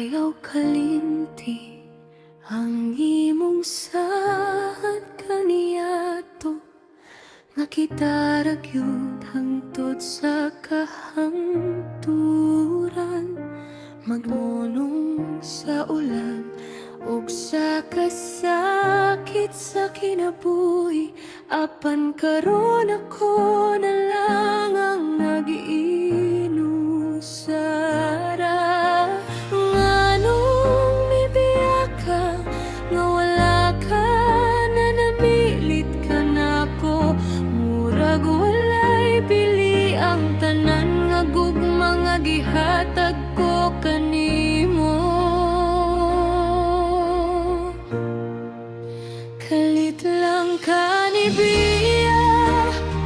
Ayaw kalimti ang imong sad kaniadto, nga kita ragyud hangtod sa kahangturan, magmunong sa ulan ug sa kasakit sa kinabuhi. Apan karon ako na lang ang nag-iinusara. Nganong mibiya ka nga wala ka na namilit ka nako, murag walay pili ang tanan nga gugma nga gihatag ko kanimo. Kalit lang ka ni biya,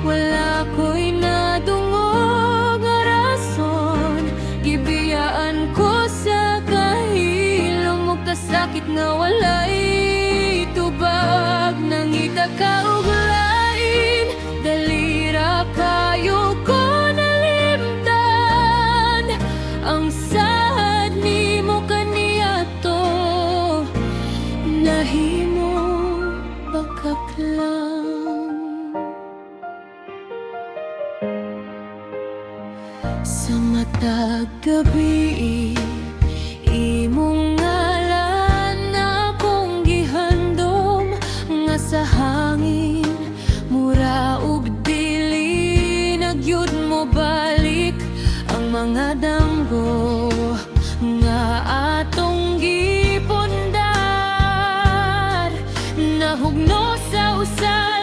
wala ko'y nadungog nga rason. Gibiyaan ko sa kahilom ug kasakit nga walay tubag. Nangita ka ug lain, dalira kayo ko nalimtan. Ang sad nimo kaniadto, nahimo bakaklang. Sa matag gabi, imong ngalan akong gihandom, nga sa hangin mura ug dili nagyud mo balik ang mga damgo nga atong gipundar. Nahugno sa usa